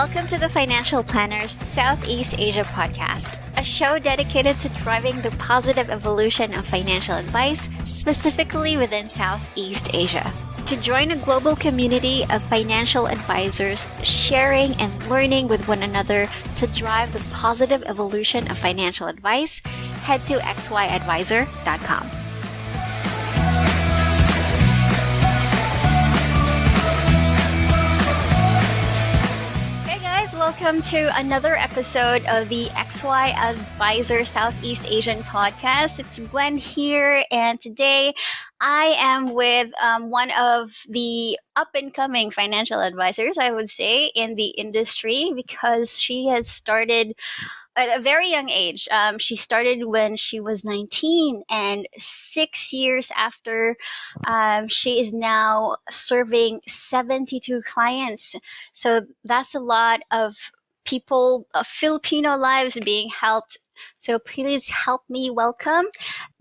Welcome to the Financial Planners Southeast Asia podcast, a show dedicated to driving the positive evolution of financial advice, specifically within Southeast Asia. To join a global community of financial advisors sharing and learning with one another to drive the positive evolution of financial advice, head to xyadvisor.com. Welcome to another episode of the XY Advisor Southeast Asian podcast. It's Gwen here, and today I am with one of the up-and-coming financial advisors, I would say, in the industry, because she has started at a very young age. She started when she was 19, and 6 years after, she is now serving 72 clients. So that's a lot of people, Filipino lives being helped. So please help me welcome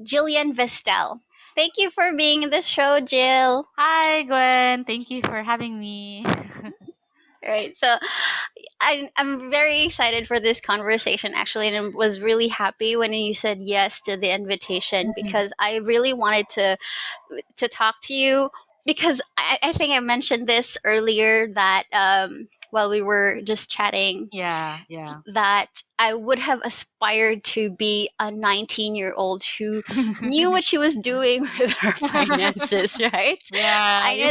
Jillian Vestil. Thank you for being in the show, Jill. Hi, Gwen. Thank you for having me. Right. So I'm very excited for this conversation, actually, and I was really happy when you said yes to the invitation because I really wanted to talk to you because I think I mentioned this earlier that while we were just chatting, Yeah. that I would have aspired to be a 19-year-old who knew what she was doing with her finances, right? Yeah. I know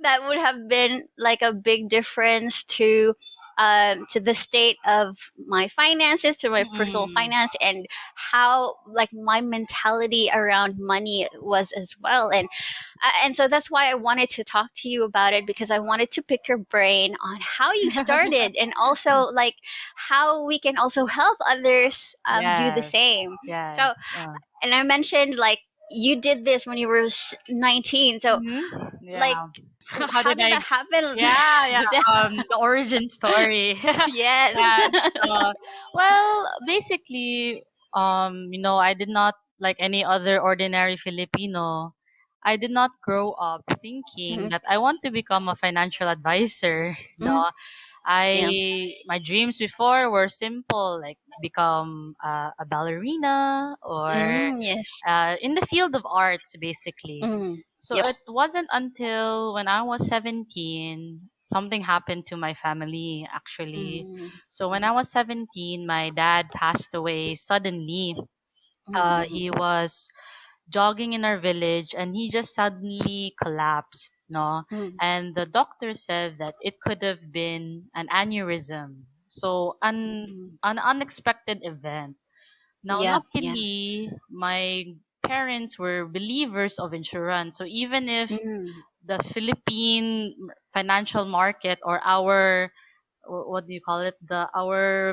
that would have been like a big difference to the state of my finances, to my personal finance, and how like my mentality around money was as well. And so that's why I wanted to talk to you about it, because I wanted to pick your brain on how you started and also like how we can also help others do the same. Yes. So, and I mentioned like you did this when you were 19. So, like, How how did did that happen? Yeah. The origin story. Yes. Well, basically, I did not, like any other ordinary Filipino, I did not grow up thinking Mhm. that I want to become a financial advisor. Mhm. Yeah. My dreams before were simple, like become a ballerina or Yes. in the field of arts, basically. So Yep. it wasn't until when I was 17, something happened to my family, actually. Mm. So when I was 17, my dad passed away suddenly. Mm. He was jogging in our village and he just suddenly collapsed, no? Mm. And the doctor said that it could have been an aneurysm. So Mm. an unexpected event. Now, Yeah. Yeah. luckily, my parents were believers of insurance. So even if Mm. the Philippine financial market, or our, what do you call it, the our,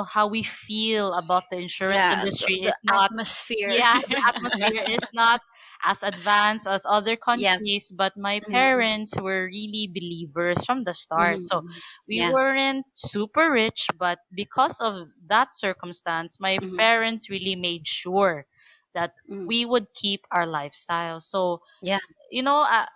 how we feel about the insurance Yeah. industry The is not, atmosphere. yeah, the atmosphere is not as advanced as other Yeah. countries. But my Mm. parents were really believers from the start. So Mm. we Yeah. weren't super rich, but because of that circumstance, my Mm. parents really made sure that Mm. we would keep our lifestyle. So Yeah.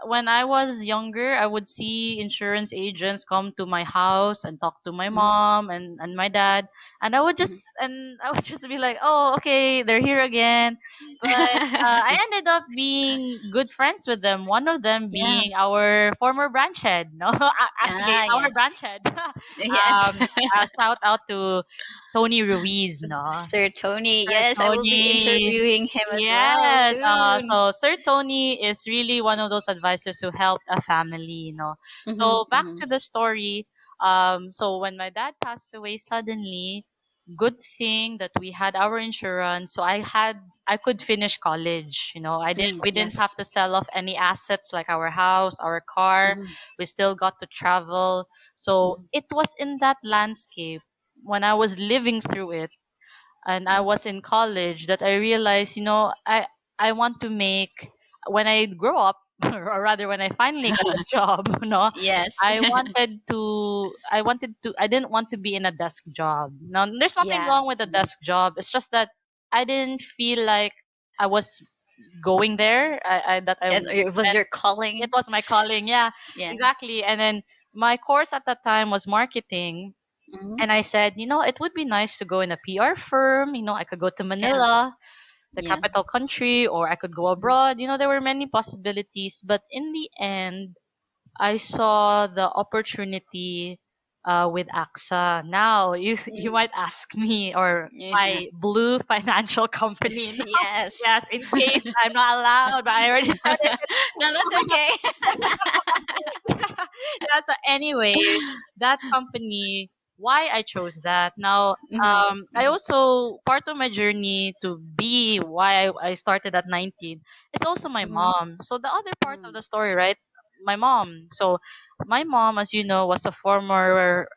when I was younger, I would see insurance agents come to my house and talk to my Mm. mom and my dad, and Mm. I would just be like, oh, okay, they're here again. But I ended up being good friends with them. One of them Yeah. being our former branch head. No, actually, Ah, our yes. branch head. Yes. A shout out to Tony Ruiz. No, Sir Tony. Sir Yes, I will be Tony. interviewing him as well Yes. soon. So Sir Tony is really one of those advisors who helped a family. Mm-hmm. So back Mm-hmm. to the story. So when my dad passed away suddenly, good thing that we had our insurance. So I could finish college. We didn't have Yes. to sell off any assets like our house, our car. Mm-hmm. We still got to travel. So it was in that landscape, when I was living through it and I was in college, that I realized, I want to make, when I grow up, or rather when I finally got a job, Yes. I didn't want to be in a desk job. Now, there's nothing Yeah. wrong with a desk job. It's just that I didn't feel like I was going there. And it was your calling. It was my calling. Yeah, Yeah. exactly. And then my course at that time was marketing, Mm-hmm. and I said, it would be nice to go in a PR firm. I could go to Yeah. Manila, the Yeah. capital country, or I could go Mm-hmm. abroad. There were many possibilities, but in the end, I saw the opportunity with AXA. Now, you Mm. might ask me, or Yeah. my blue financial company. Now, Yes. yes, in case I'm not allowed, but I already said No, that's it. okay. Yeah, so anyway, that company, why I chose that. Now, Hmm. I Hmm. also, part of my journey to be why I started at 19, it's also my Hmm. mom. So the other part of the story, right? My mom. So my mom, as you know, was a former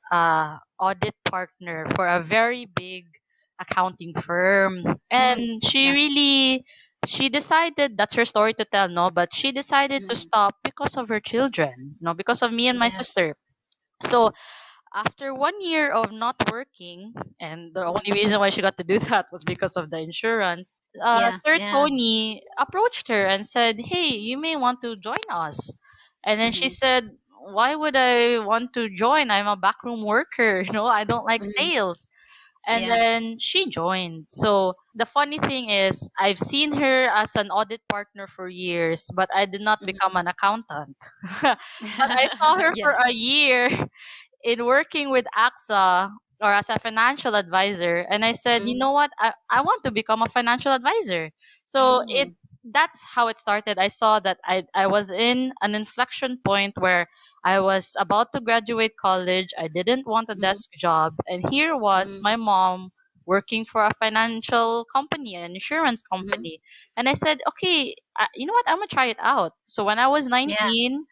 audit partner for a very big accounting firm. Hmm. And Yeah. she decided, that's her story to tell, no, but she decided to Hmm. stop because of her children, because of me and my Yes. sister. So after 1 year of not working, and the only Hmm. reason why she got to do that was because of the insurance, Yeah. Sir Yeah. Tony approached her and said, "Hey, you may want to join us." And then she Hmm. said, "Why would I want to join? I'm a backroom worker. I don't like Hmm. sales." And Yeah. then she joined. So the funny thing is, I've seen her as an audit partner for years, but I did not become Hmm. an accountant. But I saw her for Yes. a year in working with AXA, or as a financial advisor, and I said, you Hmm. know what, I want to become a financial advisor. So Hmm. that's how it started. I saw that I was in an inflection point where I was about to graduate college. I didn't want a Hmm. desk job, and here was Hmm. my mom working for a financial company, an insurance Hmm. company. And I said, okay, you know what, I'm gonna try it out. So when I was Yeah. 19,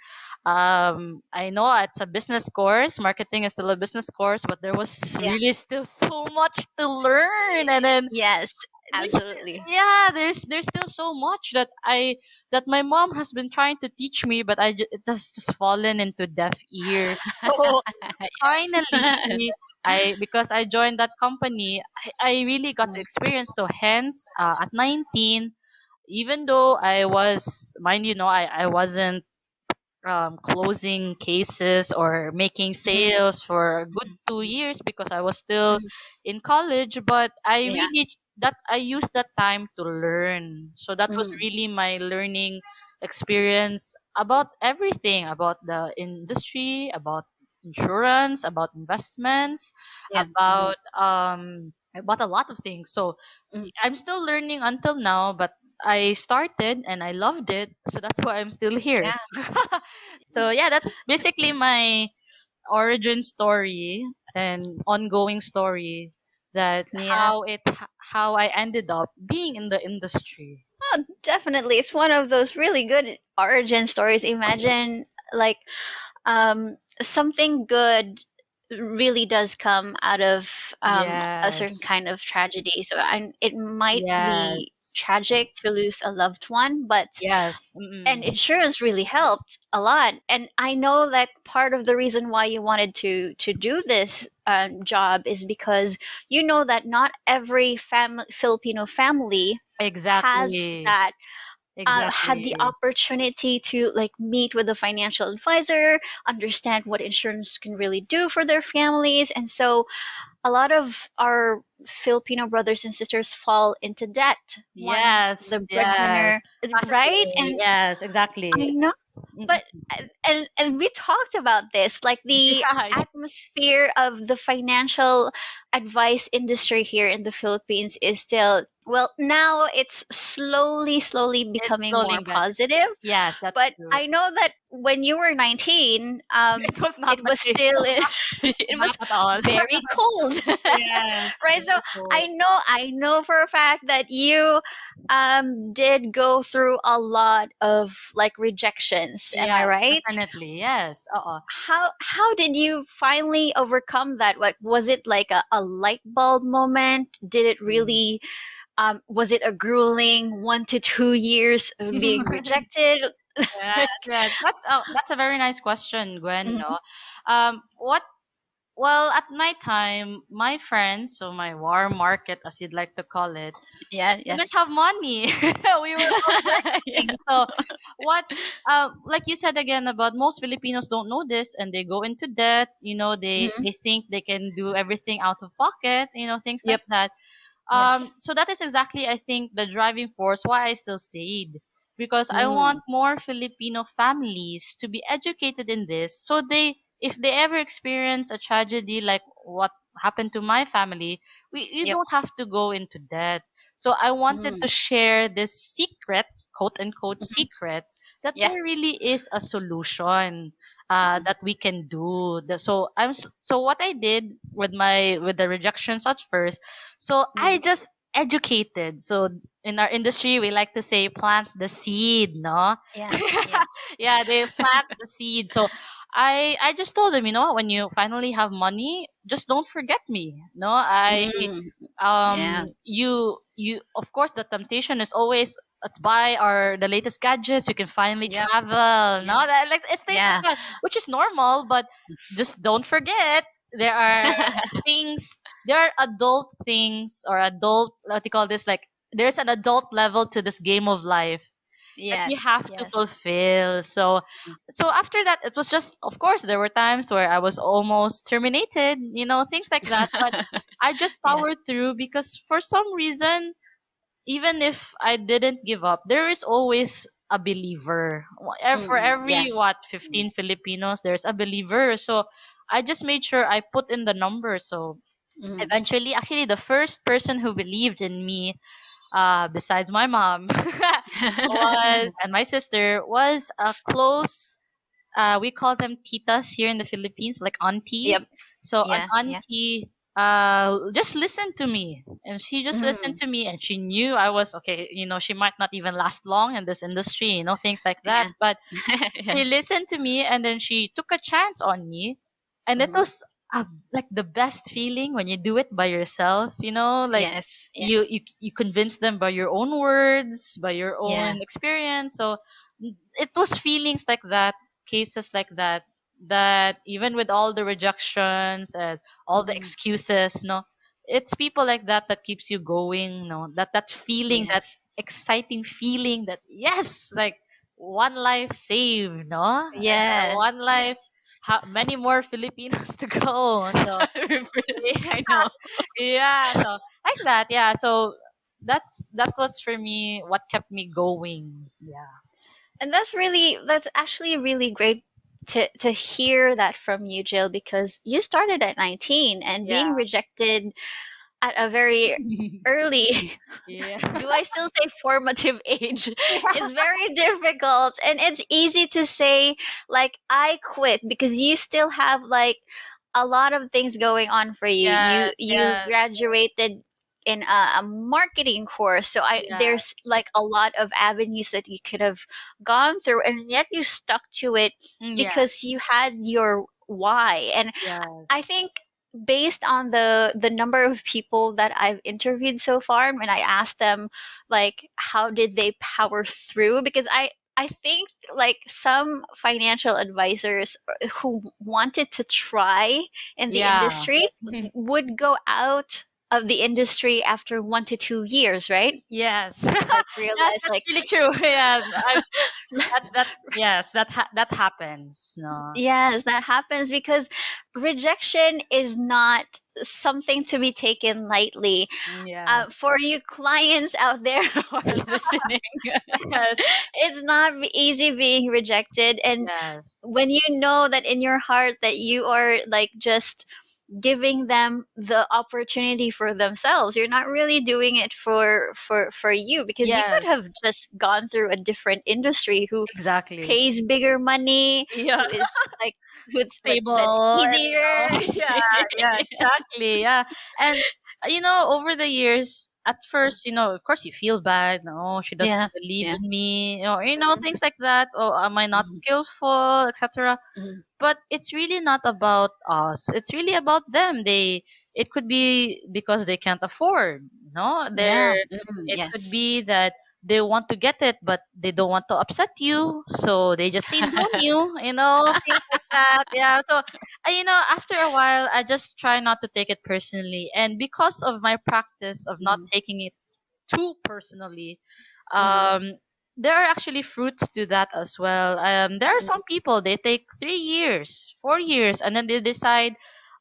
I know it's a business course, marketing is still a business course, but there was Yeah. really still so much to learn. And then Yes. there's Absolutely. yeah, there's still so much that my mom has been trying to teach me, but it has just fallen into deaf ears. So finally, I because I joined that company, I really got to Mm. experience. So hence, at 19, even though I was, mind you, I wasn't closing cases or making Mhm. sales for a good Mhm. 2 years because I was still Mhm. in college. But Yeah. I used that time to learn. So that was Mhm. really my learning experience about everything, about the industry, about insurance, about investments, Yeah. Mhm. about a lot of things. So Mhm. I'm still learning until now, but I started and I loved it, so that's why I'm still here. Yeah. So yeah, that's basically my origin story and ongoing story, that Yeah. how I ended up being in the industry. Oh, definitely. It's one of those really good origin stories. Imagine like something good really does come out of a certain Yes. kind of tragedy. So it might be Yes. tragic to lose a loved one, but Yes. and Mm-mm. insurance really helped a lot. And I know that part of the reason why you wanted to do this job is because you know that not every Filipino family has Exactly. that had the Exactly. opportunity to like meet with a financial advisor, understand what insurance can really do for their families. And so a lot of our Filipino brothers and sisters fall into debt once the Yes. Yes. breadwinner, Passes right? away. And Yes. I Exactly. know, Mm-mm. but and we talked about this, like the Yeah. atmosphere of the financial advice industry here in the Philippines is still, well, now it's slowly It's becoming more slowly better. positive. Yes, that's But true. I know that when you were 19, It was not it the was case. still it Not was at all. very cold. Yes, Right, so very cool. I know for a fact that you did go through a lot of like rejections, am I Yes, right? definitely. Yes. How did you finally overcome that? Like, was it like a light bulb moment? Did it Mm. really was it a grueling 1 to 2 years of being rejected? Yes, yes. That's a very nice question, Gwen. Mhm. No, what Well, at my time, my friends, so my warm market, as you'd like to call it, Yeah, didn't yes. have money. We were all Yeah. working. So, what, like you said again about most Filipinos don't know this and they go into debt. Mhm. They think they can do everything out of pocket. Things like Yep. that. Yes. So that is exactly, I think, the driving force why I still stayed. Because I want Mm. more Filipino families to be educated in this, so if they ever experience a tragedy like what happened to my family, you Yep. don't have to go into debt. So I wanted to Mm. share this secret, quote unquote Mhm. secret, that Yeah. there really is a solution Mm. that we can do. So what I did with the rejections at first, so I Mm. just educated. So in our industry, we like to say plant the seed, no? Yeah. Yes. Yeah, they plant the seed. So I just told them, when you finally have money, just don't forget me. No, Mm. Yeah. you of course the temptation is always, let's buy the latest gadgets. We can finally Yep. travel. Yep. No, that like it's things like Yeah. that, which is normal, but just don't forget there are things, there are adult things, or adult, what do you call this, like there's an adult level to this game of life that you Yes. have to Yes. fulfill. So after that, it was just, of course, there were times where I was almost terminated, things like that, but I just Yes. powered through because for some reason, even if I didn't give up, there is always a believer. For Mm. every Yes. what Mm. 15 Filipinos, there's a believer. So I just made sure I put in the number. So Mm. eventually, actually, the first person who believed in me, besides my mom, was and my sister, was a close, we call them titas here in the Philippines, like auntie. Yep. So an Yeah. Yeah. auntie just listened to me, and she just listened Mm. to me, and she knew I was okay. She might not even last long in this industry, things like that. Yeah. But she Yes. listened to me, and then she took a chance on me, and it Hmm. was like the best feeling when you do it by yourself. Like Yes. Yes. you convince them by your own words, by your Yeah. own experience. So it was feelings like that, cases like that, that even with all the rejections and all the Mm. excuses, no, it's people like that that keeps you going, no, that feeling, that Yes. exciting feeling, that yes, like one life saved, no, Yes. one Yes. life, many more Filipinos to go. So I know. yeah, so like that, yeah. So that was for me what kept me going. Yeah. And that's actually really great to hear that from you, Jill, because you started at 19 and Yeah. being rejected at a very early, Yeah. do I still say formative age, is very difficult. And it's easy to say, like, I quit because you still have like a lot of things going on for you. You Yes, you yes, graduated in a marketing course, so I yeah. there's like a lot of avenues that you could have gone through, and yet you stuck to it Yeah. because you had your why. And Yes. I think based on the number of people that I've interviewed so far, when I asked them like how did they power through, because I think like some financial advisors who wanted to try in the Yeah. industry would go out of the industry after 1 to 2 years, right? Yes. Like Yes, realize that's like really true. Yeah. That yes, that happens. No. yes, that happens because rejection is not something to be taken lightly. Yeah. For you clients out there who are listening, Yes. it's not easy being rejected. And Yes. when you know that in your heart that you are like just giving them the opportunity for themselves, you're not really doing it for you, because you Yes. could have just gone through a different industry who Exactly. pays bigger money, Yeah. who is like who's like that's Stable and easier. yeah, yeah, exactly, yeah. And over the years, at first, of course you feel bad. No, she doesn't Yeah, believe yeah. in me, things like that. Oh, am I not Mhm, skillful, etc. mhm. But it's really not about us, it's really about them. It could be because they can't afford, no, Yeah, they're mhm, it could yes. be that they want to get it, but they don't want to upset you, so they just scenes on you, things like that. Yeah. So, after a while, I just try not to take it personally, and because of my practice of not Mhm. taking it too personally, Mhm. um, there are actually fruits to that as well. There are some Mhm. people, they take 3 years, 4 years, and then they decide,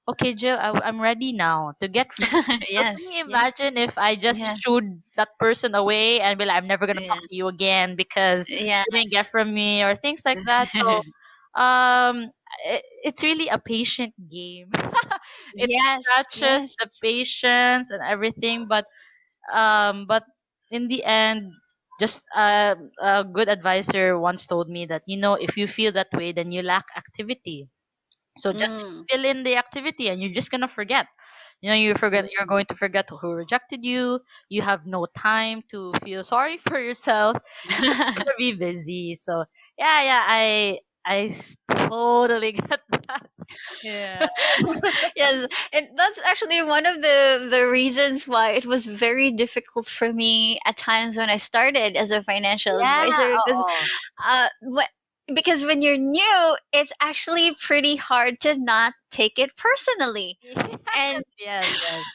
okay, Jill, I'm ready now to get from you. So can Yes. you Yes. imagine if I just Yeah. shooed that person away and be like, I'm never gonna Yeah. talk to you again because Yeah. you didn't get from me, or things like that. So it's really a patient game. It Yes. stretches Yes. the patience and everything, but in the end, just a good advisor once told me that, if you feel that way, then you lack activity. So just Mm. fill in the activity, and you're just gonna forget. You're going to forget who rejected you. You have no time to feel sorry for yourself. You're just gonna be busy. So yeah, I totally get that. Yeah. Yes, and that's actually one of the reasons why it was very difficult for me at times when I started as a financial Yeah. advisor, because Oh. what because when you're new, it's actually pretty hard to not take it personally. And Yes. Yes.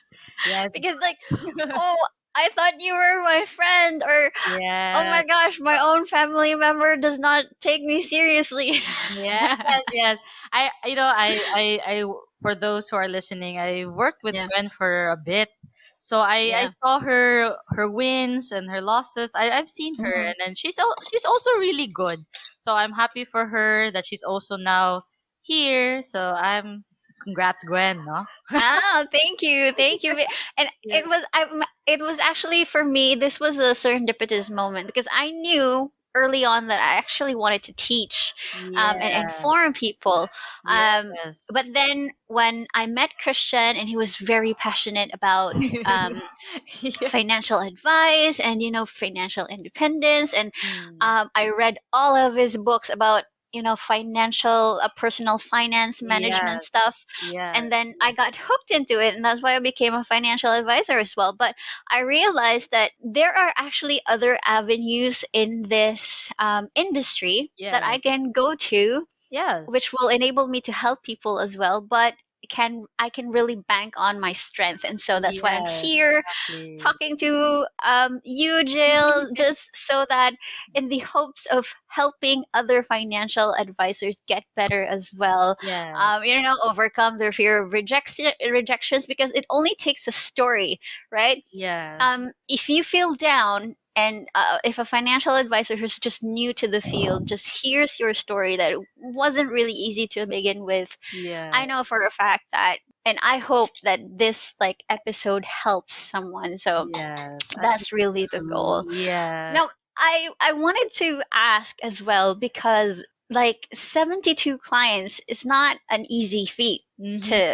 Yes. because like, oh, I thought you were my friend, or oh my Yes. gosh, my own family member does not take me seriously. Yes, yes. For those who are listening, I worked with Yeah. Gwen for a bit, so I Yeah. saw her wins and her losses. I've seen her, Mhm. and then she's also really good. So I'm happy for her that she's also now here. So I'm congrats, Gwen. No. Ah, thank you. And Yeah. it was actually for me. This was a serendipitous moment because I knew early on that I actually wanted to teach, and Yeah. inform people. Yes. But then when I met Christian, and he was very passionate about Yeah. financial advice and financial independence, and Mm. I read all of his books about financial personal finance management Yes. stuff, Yes. and then I got hooked into it, and that's why I became a financial advisor as well. But I realized that there are actually other avenues in this industry that Yes. I can go to, Yes. which will enable me to help people as well, but I can really bank on my strength. And so that's why I'm Yes. here Exactly. talking to you, Jill, just so that in the hopes of helping other financial advisors get better as well, Yes. overcome their fear of rejections, because it only takes a story, right? Yes. If you feel down, and if a financial advisor who's just new to the field just hears your story that it wasn't really easy to begin with, Yes. I know for a fact that, and I hope that this like episode helps someone. So Yes. I that's really the do. goal. Yes. Now, I wanted to ask as well, because like 72 clients is not an easy feat Mhm.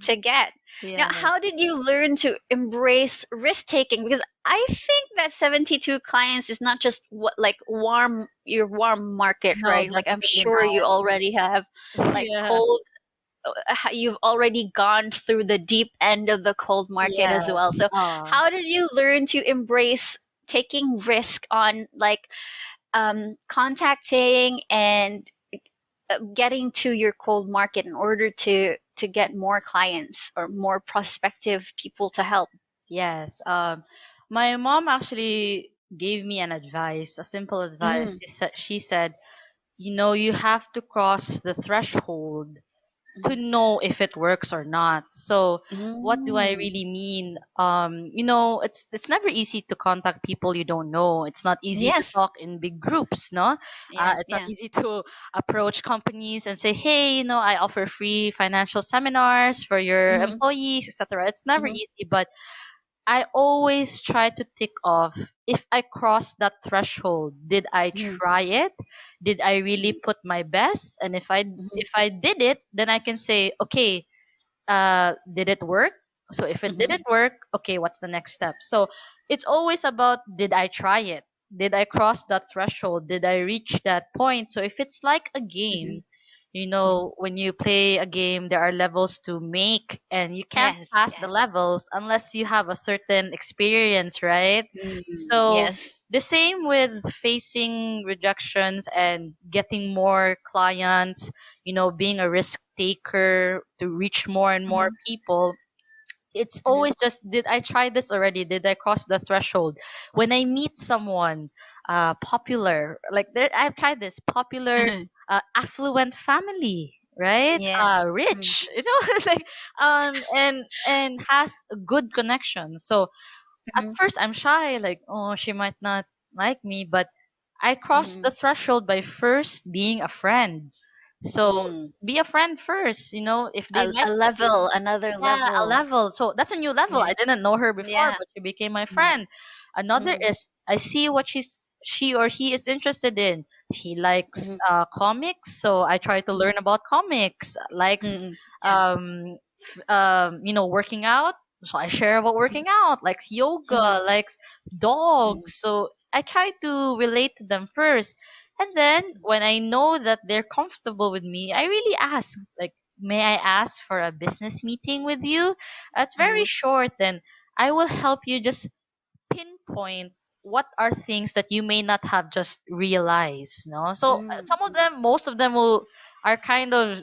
to get. Now, Yes. how did you learn to embrace risk taking? Because I think that 72 clients is not just what like warm market, No, right? Like I'm definitely sure you not. already have like Yeah. cold you've already gone through the deep end of the cold market as Yes. well. So Oh. how did you learn to embrace taking risk on like contacting and getting to your cold market in order to get more clients or more prospective people to help? Yes. My mom actually gave me an advice, a simple advice. Mm, She said, you have to cross the threshold to mhm, know if it works or not. So what do I mm. really mean? It's never easy to contact people you don't know. It's not easy to Yes. talk in big groups, no? Yeah. It's not Yeah. easy to approach companies and say, hey, I offer free financial seminars for your Hmm. employees, etc. It's never Hmm. easy, but I always try to tick off if I cross that threshold. Did I Hmm. try it? Did I really put my best? And Hmm. if I did it, then I can say, okay, did it work? So if it Hmm. didn't work, okay, what's the next step? So it's always about, did I try it? Did I cross that threshold? Did I reach that point? So if it's like a Hmm. game, Mhm. when you play a game, there are levels to make, and you can't Yes, pass the yes. levels unless you have a certain experience, right? So Yes. the same with facing rejections and getting more clients, being a risk taker to reach more and more Mhm. people. It's Mhm. always just, did I try this already? Did I cross the threshold? When I meet someone popular, like I've tried this popular, affluent family, right? Yes. Mhm. Rich, like, and has a good connection. So at Mhm. first I'm shy, like, oh, she might not like me, but I crossed the Mhm. threshold by first being a friend. So Mm. be a friend first, if they like A you. level, another Yeah, a level. level. So that's a new level. I Yes. didn't know her before, Yeah. but she became my Mhm. friend. Another Mhm. is I see what she or he is interested in. He likes Mhm. comics, so I try to Mhm. learn about comics. Likes Mhm. Yeah. working out, so I share about working out. Likes Mhm. yoga, likes Mhm. dogs. So I try to relate to them first. And then when I know that they're comfortable with me, I really ask, like, may I ask for a business meeting with you? It's very Mhm. short, and I will help you just pinpoint what are things that you may not have just realized. No, so some of Mhm. them, most of them will are kind of,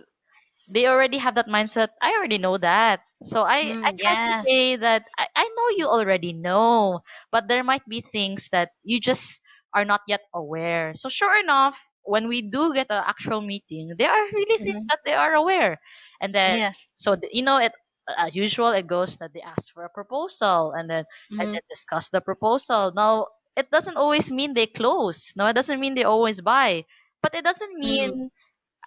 they already have that mindset. I already know that. So I try to Yes. say that I know you already know, but there might be things that you just are not yet aware. So sure enough, when we do get an actual meeting, there are really things Mhm. that they are aware. And then, Yes. so it, as usual, it goes that they ask for a proposal, and Mhm. then discuss the proposal. Now, it doesn't always mean they close. No, it doesn't mean they always buy. But it doesn't Mhm. mean,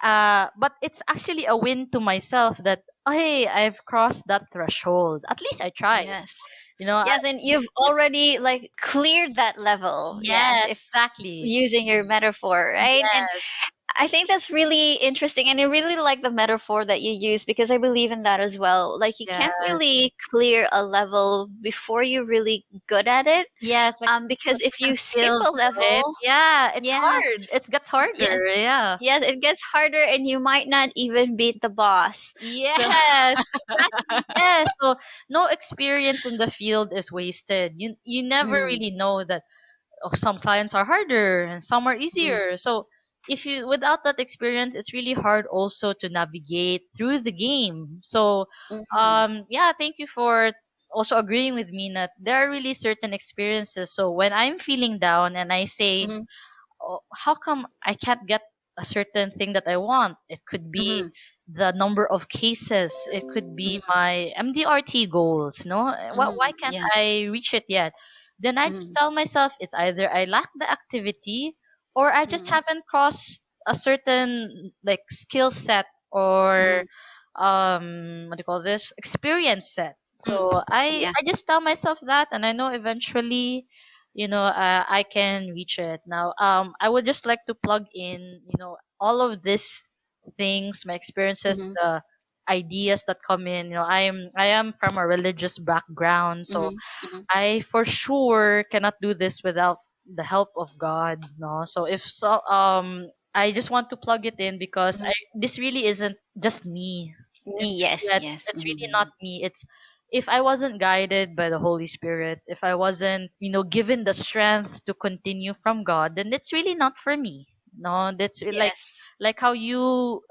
but it's actually a win to myself that, oh, hey, I've crossed that threshold. At least I tried. Yes. You know, I, Yes, and you've already like cleared that level. Yes, yes, if exactly. using your metaphor, right? And Yes, I think that's really interesting, and I really like the metaphor that you use because I believe in that as well. Like you can't yes, really clear a level before you're really good at it. yes. Like Because if the you skip skills, a right? level, Yeah, it's yeah, hard. It gets yeah, harder. Yeah. yes, it gets harder, and you might not even beat the boss. So, Yes, exactly. Yes. So no experience in the field is wasted. You never mm, really know that, oh, some clients are harder and some are mm, easier. So if you, without that experience, it's really hard also to navigate through the game. So mm, yeah, thank you for also agreeing with me that there are really certain experiences. So when I'm feeling down and I say, mm, oh, how come I can't get a certain thing that I want? It could be mm, the number of cases. It could be mm, my MDRT goals. No, why can't yeah, I reach it yet? Then I just mm, tell myself it's either I lack the activity, or I just mm, haven't crossed a certain, like, skill set, or mm, what do you call this, experience set. mm, So I yeah, I just tell myself that, and I know eventually, I can reach it. Now, I would just like to plug in, all of these things, my experiences, mm, the ideas that come in. I am from a religious background, so mm, mm, I for sure cannot do this without the help of God. No, so if so, I just want to plug it in because mm. this really isn't just me. It's Yes, yeah, it's, yes. it's really not me. It's, if I wasn't guided by the Holy Spirit, if I wasn't, given the strength to continue from God, then it's really not for me. No, that's Yes. like how you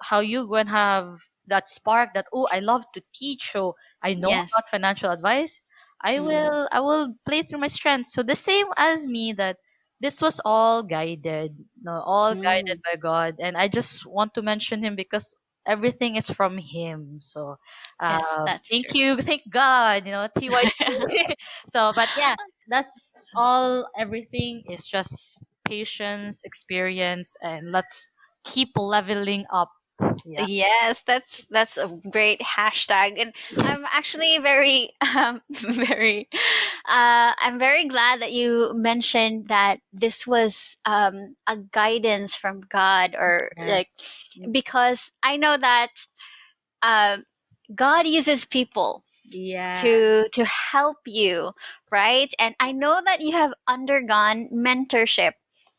going have that spark that, oh, I love to teach, so I know Yes. about financial advice. I Mm. will I will play through my strengths. So the same as me, that this was all guided, no, all guided Mm. by God, and I just want to mention Him because everything is from Him. So, Yes, that's thank true. you, thank God, TYT. So, but yeah, that's all. Everything is just patience, experience, and let's keep leveling up. Yeah. Yes, that's a great hashtag, and I'm actually very very I'm very glad that you mentioned that this was a guidance from God, or Yes. like, because I know that um God uses people Yeah. to help you, right? And I know that you have undergone mentorship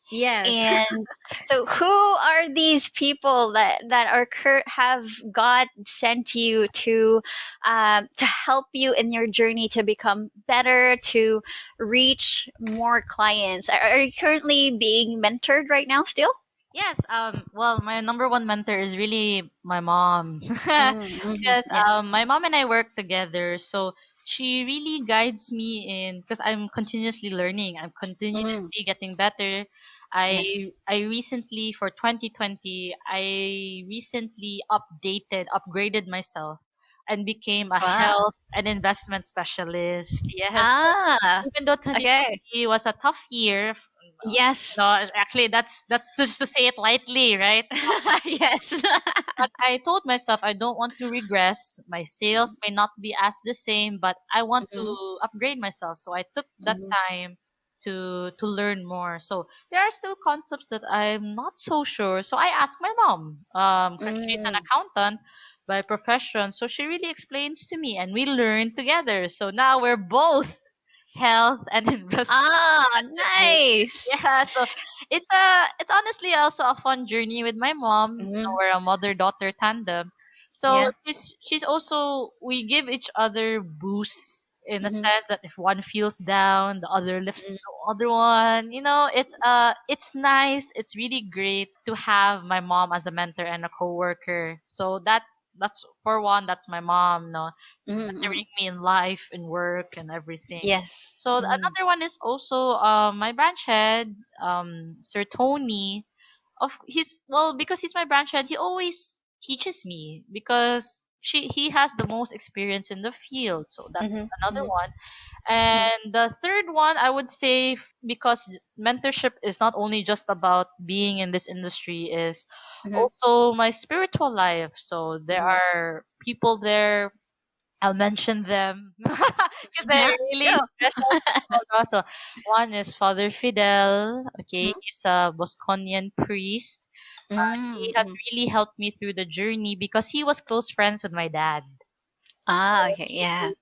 Yes. And so, who are these people that are have God sent you to help you in your journey to become better, to reach more clients? Are you currently being mentored right now still? Yes, well, my number one mentor is really my mom. Mm-hmm. Because Yes. my mom and I work together, so she really guides me in, because I'm continuously learning. I'm Mm, continuously getting better. yes. I recently, for 2020, I recently upgraded myself and became a Wow. health and investment specialist. Yes. Ah. Even though Okay. 2020 was a tough year, no, Yes. actually that's just to say it lightly, right? Yes. But I told myself I don't want to regress. My sales may not be as the same, but I want to Mhm, upgrade myself. So I took that mhm, time to learn more. So there are still concepts that I'm not so sure. So I asked my mom, 'cause she's an mm. accountant by profession. So she really explains to me, and we learn together. So now we're both health and investment. Ah, nice. Yeah, so it's honestly also a fun journey with my mom. You know, Mhm, we're a mother-daughter tandem. So yeah. she's also, we give each other boosts in a Mhm, sense that if one feels down, the other lifts mm, the other one. You know, it's nice. It's really great to have my mom as a mentor and a coworker. So that's for one, that's my mom, no, mhm, mhm. mentoring me in life, in work, and everything. Yes. So Mhm, another one is also my branch head, Sir Tony. Of he's well, because he's my branch head, he always teaches me because he has the most experience in the field. So that's mhm, another mhm, one. mhm, And the third one, I would say, because mentorship is not only just about being in this industry, is mhm, also my spiritual life. So there mhm. are people there, I'll mention them because they're Yeah, really go. special people also. One is Father Fidel. Okay, Mhm, he's a Bosconian priest. mm, He has mhm. really helped me through the journey because he was close friends with my dad. Ah, So okay, yeah.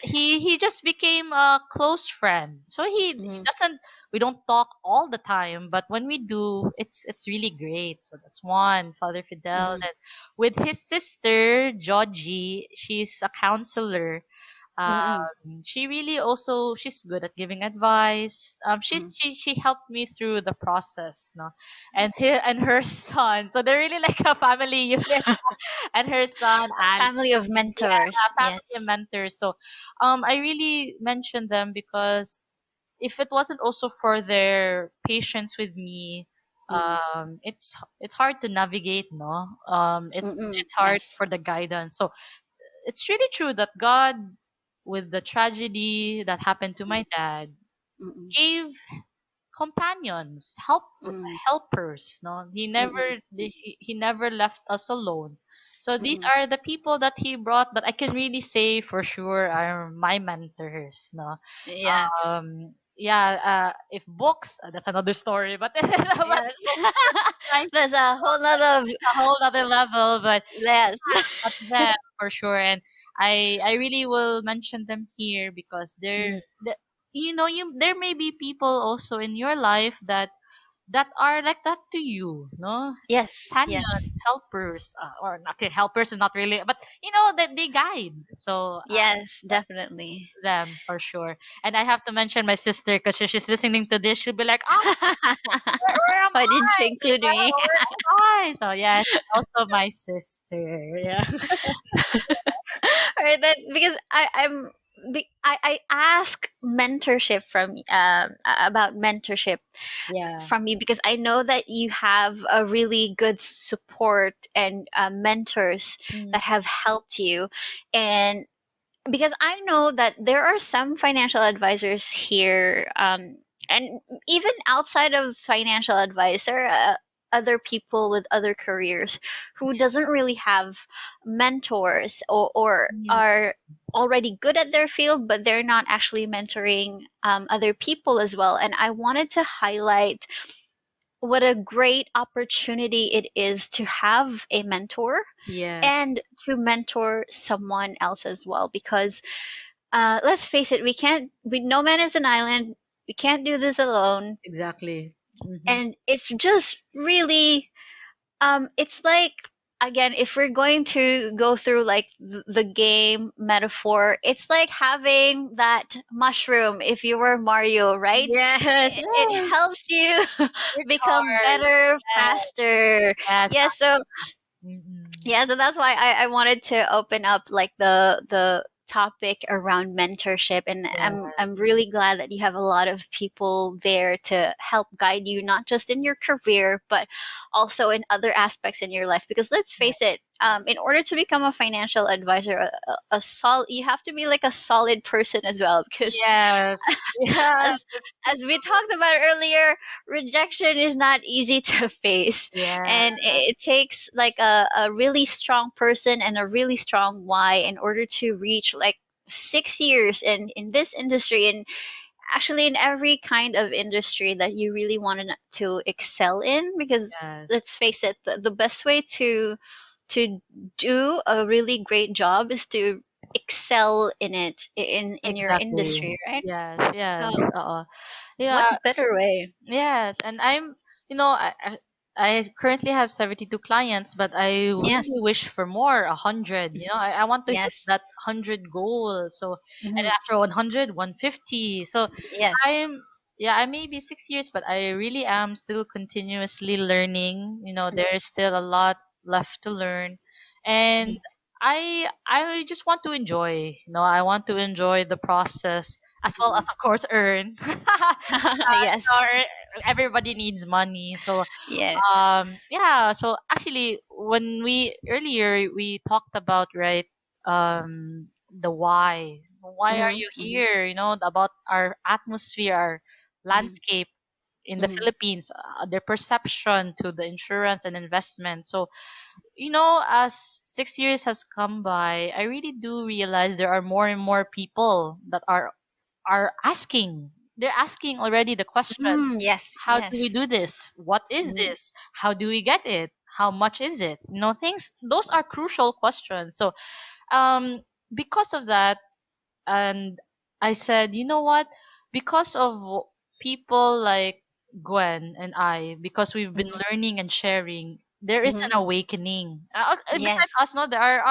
he just became a close friend. So he Mhm, doesn't, we don't talk all the time, but when we do, it's really great. So that's one, Father Fidel. mhm, And with his sister Georgie, she's a counselor. mhm, She really also, she's good at giving advice. mhm. She helped me through the process, no, and her son. So they're really like a family unit. And her son, Ali, Family of yeah, mentors. family and Yes. mentors. So, I really mentioned them because if it wasn't also for their patience with me, Mm, it's hard to navigate, no. mm-mm. It's hard Yes. for the guidance. So it's really true that God, with the tragedy that happened to Mm, my dad, mm-mm, gave companions, mm, helpers. No, mm-mm, he never left us alone. So these mm-mm. are the people that he brought, but I can really say for sure are my mentors. No, Yes. yeah. If books, that's another story. But but Yes. life, There's a whole lot of it's a whole other level. But yes. but them for sure, and I really will mention them here because Mm. you know, you, there may be people also in your life that are like that to you, no, Yes. Yes. companions, helpers, or not, okay, helpers is not really, but you know that they guide. So Yes, definitely. them for sure. And I have to mention my sister because she's listening to this, she'll be like, oh, where am Why didn't you I, include me? where am I? So yes, also my sister, yeah. All right, then because I ask mentorship from about mentorship Yeah. from you because I know that you have a really good support and mentors Mm, that have helped you, and because I know that there are some financial advisors here, and even outside of financial advisor, other people with other careers who doesn't really have mentors or yeah. are already good at their field, but they're not actually mentoring other people as well. And I wanted to highlight what a great opportunity it is to have a mentor Yes. and to mentor someone else as well because let's face it, we can't we no man is an island. we can't do this alone. Exactly. Mm-hmm. And it's just really, it's like, again, if we're going to go through like the game metaphor, it's like having that mushroom if you were Mario, right? Yes. It Yes. helps you become Recharge. better Yes. faster. Yes. Yeah, so Mm-mm. yeah, so that's why I wanted to open up like the topic around mentorship, and Yeah. I'm really glad that you have a lot of people there to help guide you, not just in your career but also in other aspects in your life, because let's face it, in order to become a financial advisor, a you have to be like a solid person as well, because Yes. Yes. as as we talked about earlier, rejection is not easy to face, Yeah. and it takes like a really strong person and a really strong why in order to reach like 6 years in this industry, and actually in every kind of industry that you really want to excel in, because Yes. let's face it, the best way to do a really great job is to excel in it, in your Exactly. industry, right? Yes. So Yes. what Yeah. better way? Yes. And I currently have 72 clients, but I Yes. really wish for more, 100. I want to hit Yes. that 100 goal. So, and Hmm. after 100, 150. So Yes. I'm, yeah, I may be 6 years, but I really am still continuously learning. There is still a lot left to learn. And I just want to enjoy, I want to enjoy the process as well as, of course, earn. Yes. Everybody needs money. So Yes. yeah, so actually when we earlier we talked about, right, the why are Hmm. you Hmm. here, about our atmosphere, our Hmm. landscape in the Hmm. Philippines, their perception to the insurance and investment. So as 6 years has come by, I really do realize there are more and more people that are asking. They're asking already the questions. Mm, yes. How do we Yes. do this? What is Hmm. this? How do we get it? How much is it? Things, those are crucial questions. So um because of that, and I said, you know what? Because of people like Gwen and I, because we've been Hmm. learning and sharing, there is Hmm. an awakening. Besides Yes. us, no, there are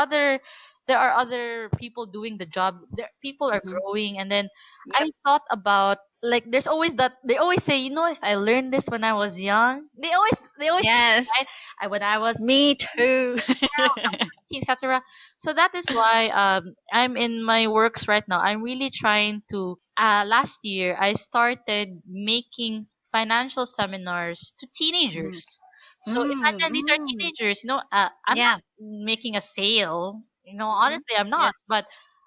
other people doing the job. People are Hmm. growing, and then Yep. I thought about, like, there's always that they always say, if I learned this when I was young, they always say, Yes. right? When I was Me too. etc. So that is why I'm in my works right now. I'm really trying to. Last year, I started making financial seminars to Mm. teenagers. So Mm. imagine these are Mm. teenagers. I'm not Yeah. making a sale. Hmm. Honestly, I'm Yeah. not. But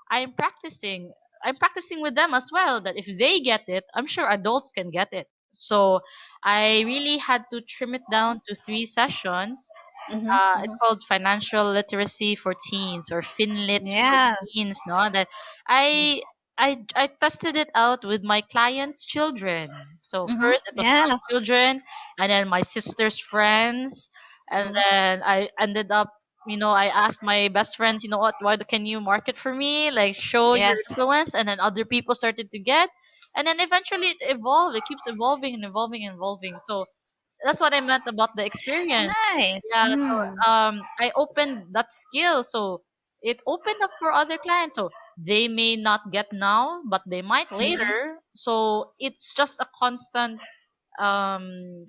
I'm practicing. I'm practicing with them as well. That if they get it, I'm sure adults can get it. So I really had to trim it down to 3 sessions. Hmm. It's Hmm. called financial literacy for teens, or finlit for Yeah. teens. No, that I I tested it out with my clients' children. So Hmm. first it was my Yeah. children, and then my sister's friends, and Hmm. then I ended up. I asked my best friends, what, why can you market for me? Like, show your Yes. influence, and then other people started to get, and then eventually it evolved. It keeps evolving and evolving and evolving. So that's what I meant about the experience. Nice. Yeah, so Mm. I opened that skill, so it opened up for other clients. So they may not get now, but they might Hmm. later. So it's just a constant um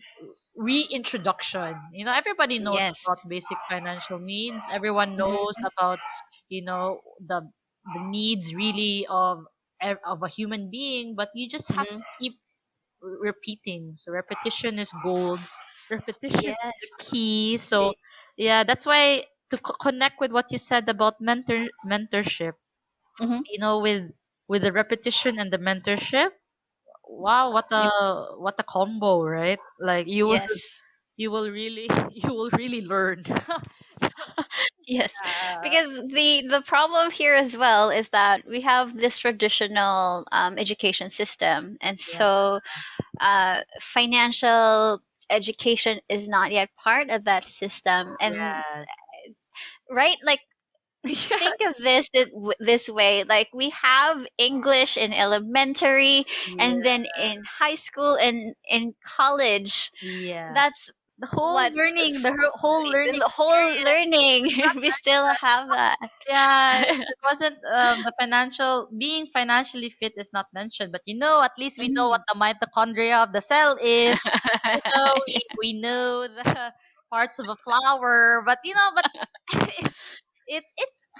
reintroduction. Everybody knows about Yes. basic financial needs. Everyone knows Hmm. about the needs really of a human being, but you just have Hmm. to keep repeating. So repetition is gold. Repetition is the Yes. key. So yeah, that's why to connect with what you said about mentorship. Hmm. With the repetition and the mentorship. Wow, Yep. what a combo, right? Like Yes. you will really you will really learn. Yes, uh, because the problem here as well is that we have this traditional education system, and yeah, so financial education is not yet part of that system, and yes. right, like Think of this way, like we have English in elementary, and Yeah. then in high school and in college. Yeah. That's The whole what learning, whole learning the whole experience learning. not We still mentioned. have that. Yeah, it wasn't the financial being financially fit is not mentioned, but at least we know what Mm. the mitochondria of the cell is. We know the parts of a flower, but it's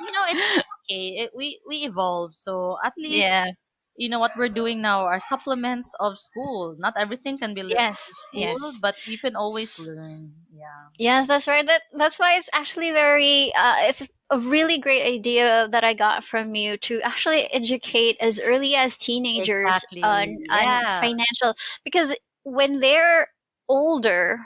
okay. We evolve, so at least Yeah. what we're doing now are supplements of school. Not everything can be learned in Yes. school, Yes. but you can always learn. Yeah. Yes, that's right. That's why it's actually very it's a really great idea that I got from you to actually educate as early as teenagers Exactly. on Yeah. financial, because when they're older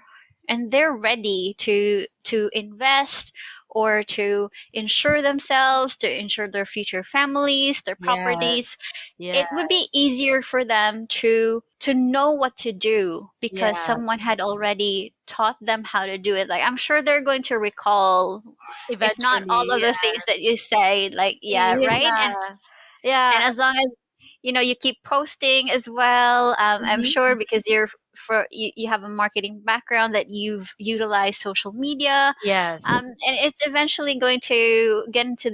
and they're ready to invest or to insure themselves, to insure their future families, their Yes. properties, Yeah. it would be easier for them to know what to do because Yeah. someone had already taught them how to do it. Like, I'm sure they're going to recall, if not all Eventually. of the things that you say, like, yeah, right. and Yeah. Yeah. and as long as you keep posting as well, I'm Mhm. sure because you have a marketing background, that you've utilized social media, Yes. and it's eventually going to get into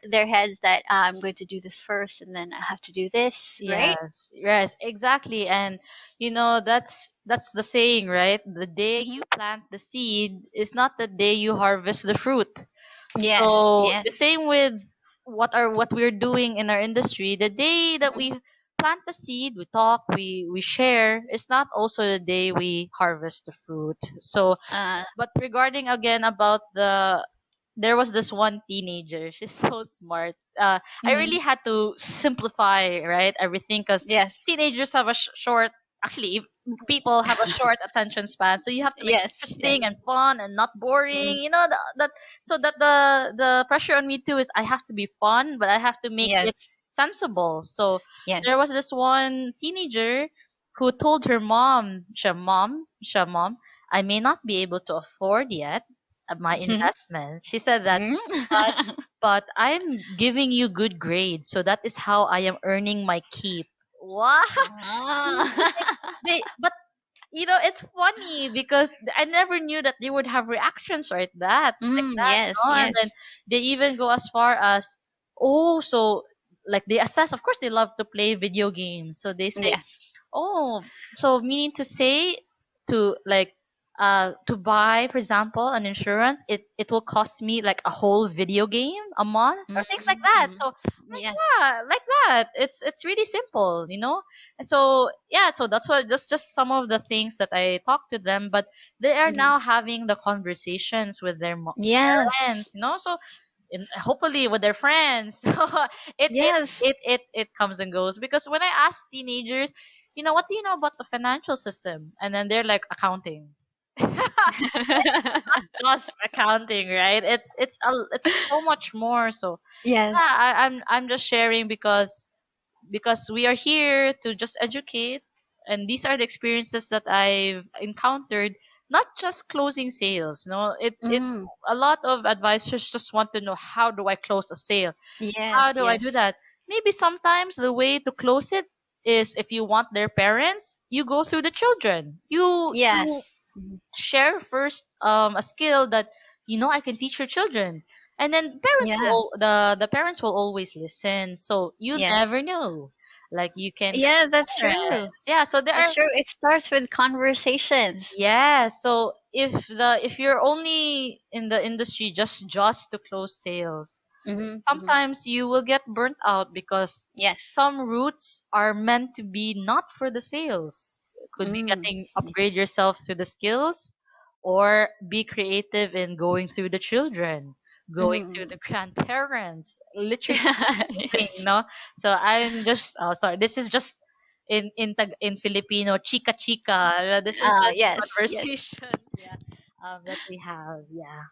their heads that I'm going to do this first and then I have to do this, right? Yes. Yes. Exactly. And that's the saying, right? The day Hmm. you plant the seed is not the day you harvest the fruit. Yes, So yes. the same with what we're doing in our industry. The day that Mhm. we plant the seed, we talk, we share. It's not also the day we harvest the fruit. So, Uh, but regarding again about there was this one teenager. She's so smart. I mhm. really had to simplify, right, everything, because Yes. teenagers have a short. Actually, people have a short attention span, so you have to make it Yes, yes. interesting and fun and not boring. Mhm. That so that the pressure on me too is I have to be fun, but I have to make Yes, it sensible. So yes. there was this one teenager who told her mom, mom, I may not be able to afford yet my investment. She said that, Mhm. but I'm giving you good grades, so that is how I am earning my keep. Wow. Ah. But it's funny because I never knew that they would have reactions like that, Yes, and then yes. they even go as far as, oh, so like they assess. Of course, they love to play video games, so they say, Yes. oh, so meaning to say, to buy, for example, an insurance, it will cost me like a whole video game a month or things like that. Mm-hmm. So like, Yes. yeah, like that. It's really simple. And so yeah, so that's just some of the things that I talk to them, but they are Hmm. now having the conversations with their Yes. parents. So hopefully with their friends. it, it Yes. it comes and goes, because when I ask teenagers, what do you know about the financial system, and then they're like, accounting. Just accounting, right? It's so much more. So Yes. yeah, I'm just sharing because we are here to just educate, and these are the experiences that I've encountered. Not just closing sales, no, it's Mm. a lot of advisors just want to know, how do I close a sale? How Yes. do I do Yes. that? Maybe sometimes the way to close it is, if you want their parents, you go through the children. You Yes. Mhm. share first a skill that I can teach your children, and then Yeah. the parents will always listen. So you Yes. never know, like you can get Yeah, that's true. parents. Yeah, so there That's are. true. It starts with conversations. Yeah, so if you're only in the industry just to close sales, Mm-hmm. Hmm. sometimes you will get burnt out, because Yes. some routes are meant to be not for the sales. It could be Mm. getting upgrade Yes. yourself through the skills, or be creative in going through the children, going through Mm-hmm. the grandparents, literally anything, Yes. no? So I'm just, oh, sorry, this is just in Filipino, chika chika. This is just Yes. Yes. conversations, yeah, that we have, yeah.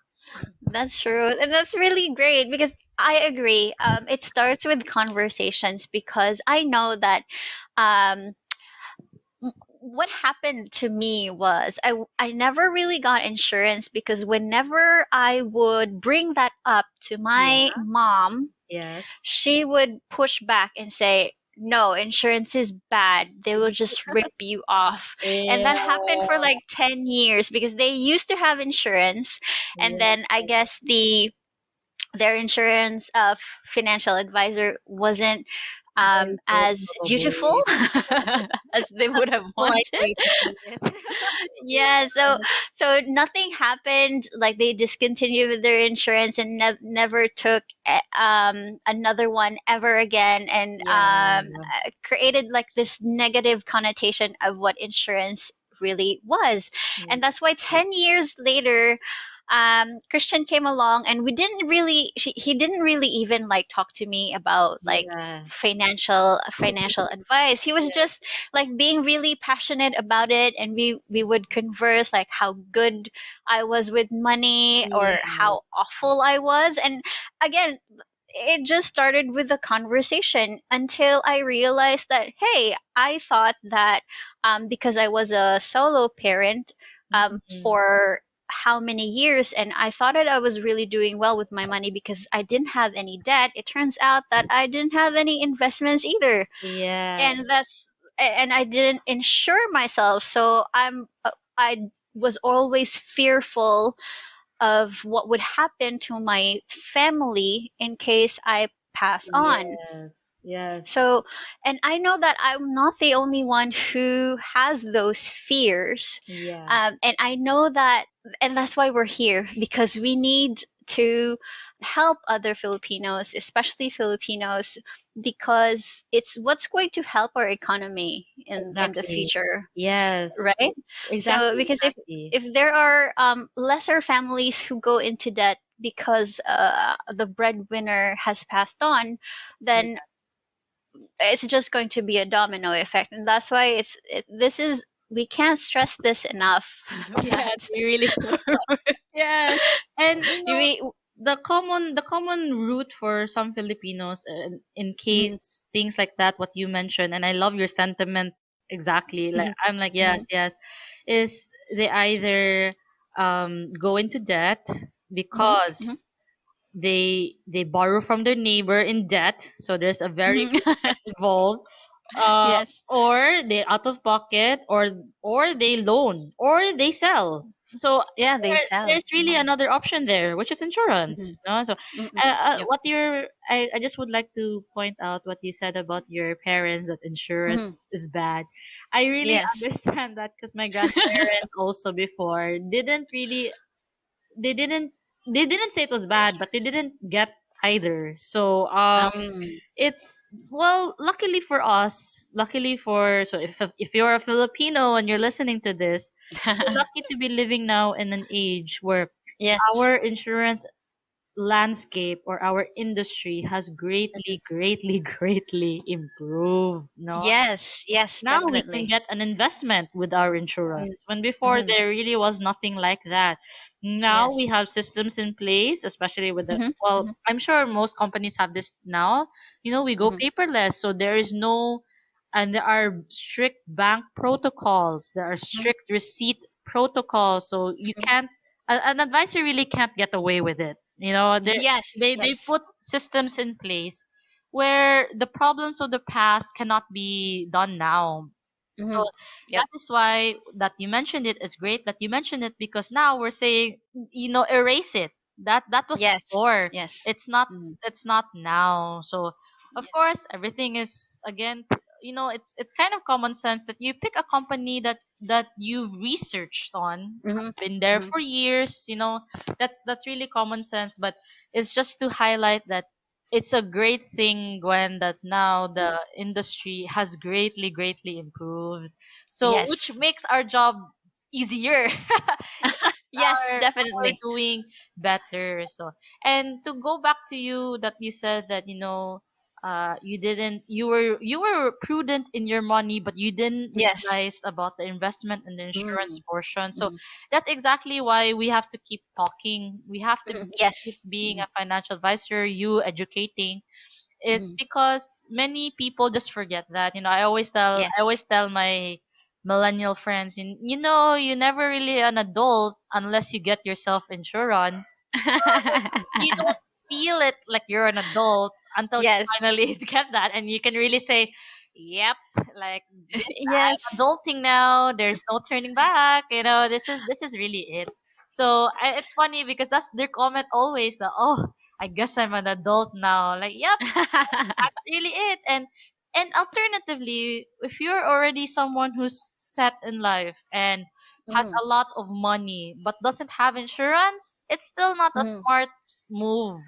That's true. And that's really great because I agree. It starts with conversations because I know that um, what happened to me was I never really got insurance because whenever I would bring that up to my Yeah. mom, Yes. she would push back and say, no, insurance is bad. They will just rip you off. And that Yeah. happened for like 10 years because they used to have insurance. And Yes. then I guess their insurance financial advisor wasn't Very good, as dutiful probably. as they would have Polite wanted. way to say it. Yeah, Yes. so nothing happened. Like they discontinued with their insurance and never took another one ever again, and Yeah. created like this negative connotation of what insurance really was. Yeah. And that's why 10 years later, Christian came along, and he didn't really even like talk to me about like Yeah. financial advice. He was just like being really passionate about it, and we would converse like how good I was with money Yeah. or how awful I was. And again, it just started with a conversation until I realized that, hey, I thought that because I was a solo parent Mhm. for how many years, and I thought that I was really doing well with my money because I didn't have any debt. It turns out that I didn't have any investments either, Yeah. and and I didn't insure myself. So I was always fearful of what would happen to my family in case I pass on. Yes. Yes. So, and I know that I'm not the only one who has those fears. Yeah. And I know that, and that's why we're here, because we need to help other Filipinos, especially Filipinos, because it's what's going to help our economy in the Exactly. future, Yes. right? So, Exactly. because Exactly. if there are lesser families who go into debt because the breadwinner has passed on, then Yes. it's just going to be a domino effect, and that's why this is, we can't stress this enough. Yes, That we really can't. Yes. And we the common root for some Filipinos, in mhm, case things like that what you mentioned, and I love your sentiment exactly. Like mhm, I'm like mhm, yes, yes, is they either go into debt mhm, mhm, because they borrow from their neighbor in debt, so there's a very mhm. big debt involved, uh, Yes, or they out of pocket, or they loan, or they sell. So yeah, they sell. there's really another option there, which is Mhm, insurance. No, so mhm, yep. what your I just would like to point out what you said about your parents that Mhm, insurance is bad. I really yes. understand that because my grandparents also before they didn't they didn't say it was bad, but they didn't get either. So um it's, well, luckily for us, luckily for, so if you're a Filipino and you're listening to this, we're lucky to be living now in an age where yes. our insurance landscape or our industry has greatly, greatly, greatly improved. No, Yes, yes, now we can definitely. get an investment with our Mhm, insurance when before mhm, there really was nothing like that. Now we yes. have systems in place, especially with the, Mhm, well, mhm, I'm sure most companies have this now. We go mhm, paperless, so there is no, and there are strict bank protocols, there are mhm, strict receipt protocols, so you mhm. can't, an advisor really can't get away with it. they Yes, they yes. put systems in place where the problems of the past cannot be done now. So Mhm. Yep. that is why that you mentioned it is great that you mentioned it, because now we're saying, erase it. That was Yes. before. Yes. It's not, Mhm. it's not now. So of Yes. course everything is again, it's kind of common sense that you pick a company that you've researched on, Mhm. has been there Mhm. for years. That's really common sense, but it's just to highlight that it's a great thing, Gwen, that now the Mhm. industry has greatly, greatly improved. So, which Yes. makes our job easier. Yes, We're definitely. doing better. So, and to go back to you, that you said that you were prudent in your money, but you didn't Yes. realize about the investment and the insurance Mhm. portion. So Mhm. that's exactly why we have to keep talking. We have to Mhm. keep Yes. being Mhm. a financial advisor, you educating, is Mhm. because many people just forget that. I always tell Yes. my millennial friends, you never really an adult unless you get yourself insurance. You don't feel it like you're an adult until you Yes. finally get that, and you can really say, "Yep, like this, I'm Yes. adulting now. There's no turning back. This is really it." So it's funny because that's their comment always. That, oh, I guess I'm an adult now. Like, yep, that's really it. And alternatively, if you're already someone who's set in life and has Mhm. a lot of money but doesn't have insurance, it's still not a Mhm. smart move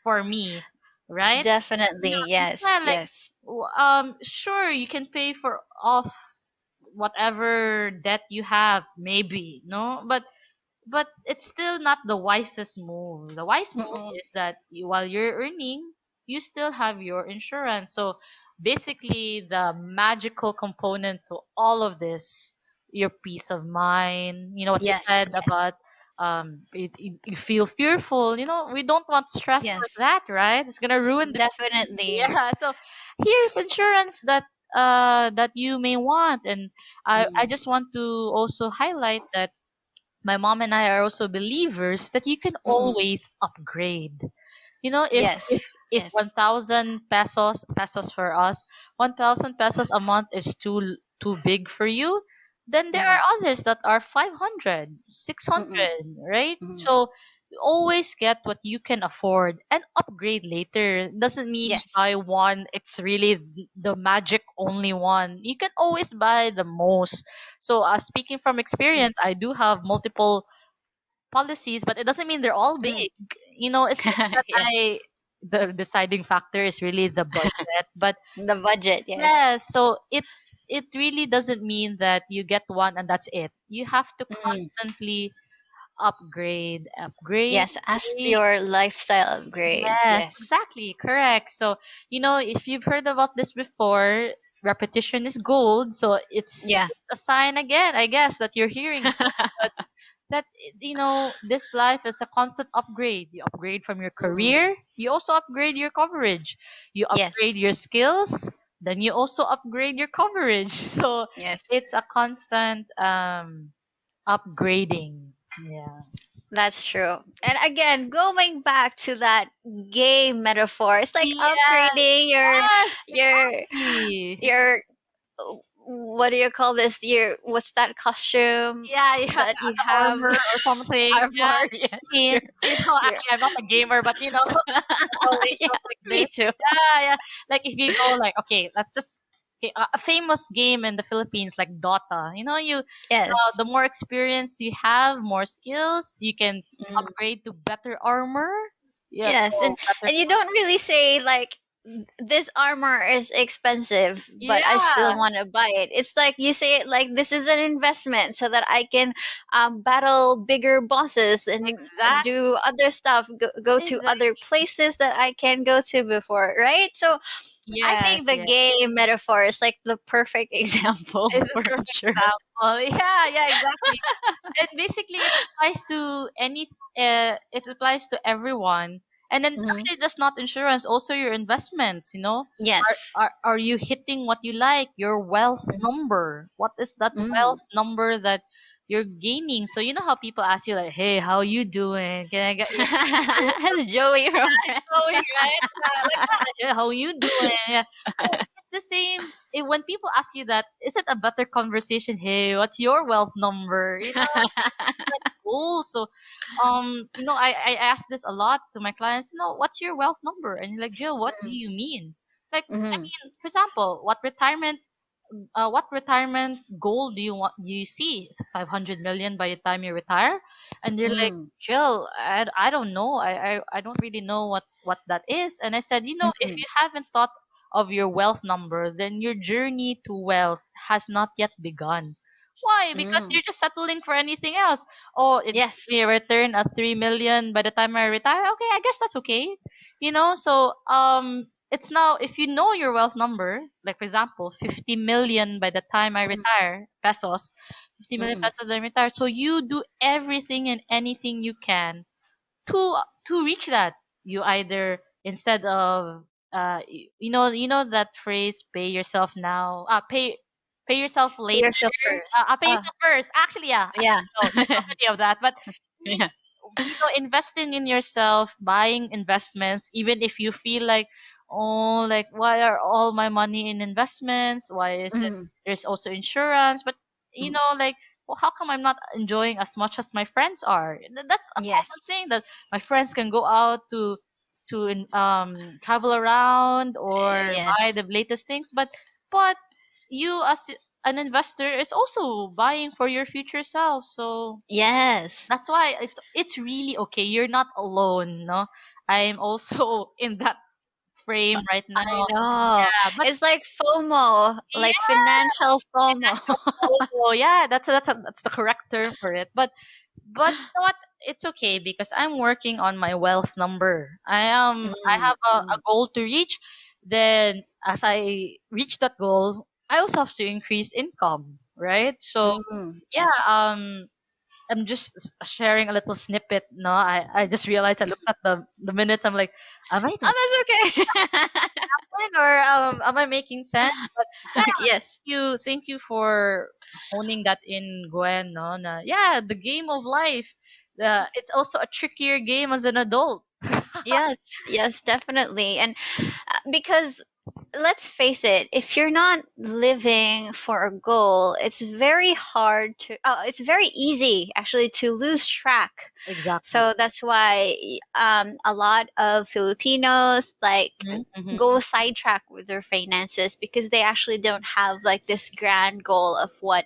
for me, right? Definitely. Yes. Yeah, like, Yes. sure, you can pay for off whatever debt you have, maybe, no, but it's still not the wisest move. The wise move Mm-mm. is that while you're earning, you still have your insurance. So basically, the magical component to all of this, your peace of mind. You know what you Yes. said Yes. about you feel fearful. We don't want stress Yes. like that, right? It's gonna ruin the Definitely. yeah. So here's insurance that you may want, and I Mm. just want to also highlight that my mom and I are also believers that you can Mm-mm. always upgrade. If Yes. if Yes. 1,000 pesos for us, 1,000 pesos a month is too big for you, then there Mm. are others that are 500, six Mm-mm. hundred, right? Mm. So you always get what you can afford and upgrade later. Doesn't mean you Yes. buy one, it's really the magic only one. You can always buy the most. So, speaking from Mm. experience, I do have multiple policies, but it doesn't mean they're all Mm. big. It's just that Yes. the deciding factor is really the budget. But The budget. Yes. yeah, so it really doesn't mean that you get one and that's it. You have to Mm. constantly upgrade, Yes. As to upgrade. your lifestyle upgrade. Yes, Yes. exactly, correct. So, if you've heard about this before, repetition is gold. So Yeah. it's a sign again, I guess, that you're hearing that this life is a constant upgrade. You upgrade from your Mm. career, you also upgrade your coverage, you upgrade Yes. your skills, then you also upgrade your coverage. So Yes. it's a constant upgrading. Yeah. That's true. And again, going back to that game metaphor, it's like Yeah, upgrading yes, your exactly. your what do you call this? Your what's that costume Yeah, yeah, that you the have? armor or something. Yeah, Armor, yes. skins. Your Actually, I'm not a gamer, but people yeah, labels like me this. too. Yeah, yeah. Like if you go like, okay, let's just okay, a famous game in the Philippines like Dota. Yes. The more experience you have, more skills, you can Mm. upgrade to better armor. Yeah, Yes, so better. and you don't really say like this armor is expensive, but I still Yeah, want to buy it. It's like you say it like this is an investment so that I can battle bigger bosses and exactly, do other stuff, go to other exactly. places that I can go to before, right? So I think Yes, the yes. game metaphor is like the perfect example It's a for perfect sure. example. Yeah, yeah, exactly. And basically it applies to it applies to everyone, and then Hmm. actually just not insurance, also your investments. Yes. Are you hitting what you like, your wealth Mm. number? What is that Mm. wealth number that you're gaining? So how people ask you like, hey, how you doing, can I get your That's Joey from it's Friends. going right, like that. Yeah, how you doing? Yeah. So it's the same. When people ask you that, is it a better conversation? Hey, what's your wealth number? Cool. So, I ask this a lot to my clients. What's your wealth number? And you're like, Jill, what do you mean? Like, I Mhm. mean, for example, what retirement goal do you see? Is it 500 million by the time you retire? And you're like, Mm. Jill, I don't know. I don't really know what that is. And I said, if Mhm. you haven't thought of your wealth number, then your journey to wealth has not yet begun. Why? Because Mm. you're just settling for anything else. Oh, it Yes. gives me a return of 3 million by the time I retire. Okay, I guess that's okay. So it's now, if you know your wealth number, like for example, 50 million by the time I Mm. retire, pesos, 50 million Mm. pesos I retire. So you do everything and anything you can to reach that. You either, instead of that phrase, pay yourself now, pay. pay yourself later. Yourself first. Pay yourself first. Actually, yeah, Yeah. no, there's so many of that. But I mean, Yeah. investing in yourself, buying investments, even if you feel like, oh, like why are all my money in investments? Why is it? Mm, There's also insurance, but mm. like, well, how come I'm not enjoying as much as my friends are? That's a Yes. common thing that my friends can go out to travel around or buy Yes. the latest things, but you as an investor is also buying for your future self. So Yes. that's why it's really okay. You're not alone, no. I'm also in that frame right now. I know. Yeah, but It's like FOMO, like yeah, financial FOMO. financial FOMO. Yeah, that's the correct term for it. But you know what? It's okay because I'm working on my wealth number. I Mm, have a mm, goal to reach. Then as I reach that goal, I also have to increase income, right? So yeah, yes. I'm just sharing a little snippet. No, I just realized I looked at the minutes. I'm like, am I talking Oh, that's okay. or am I making sense? But yeah, Yes. thank you for honing that in, Gwen. No, yeah, the game of life. It's also a trickier game as an adult. Yes, yes, definitely. And because let's face it, if you're not living for a goal, it's very hard to, it's very easy actually to lose track. Exactly. So that's why a lot of Filipinos like Mm-hmm. go sidetrack with their finances because they actually don't have like this grand goal of what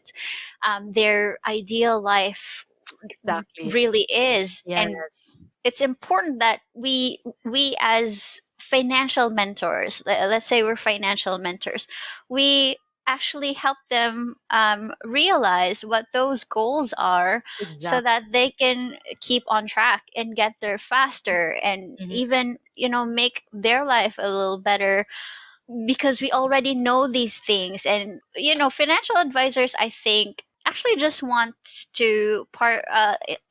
their ideal life Exactly. really is. And Yes. it's important that we as financial mentors, let's say we're financial mentors, we actually help them realize what those goals are so Exactly. that they can keep on track and get there faster and Hmm. even make their life a little better because we already know these things. And financial advisors, I think, actually just want to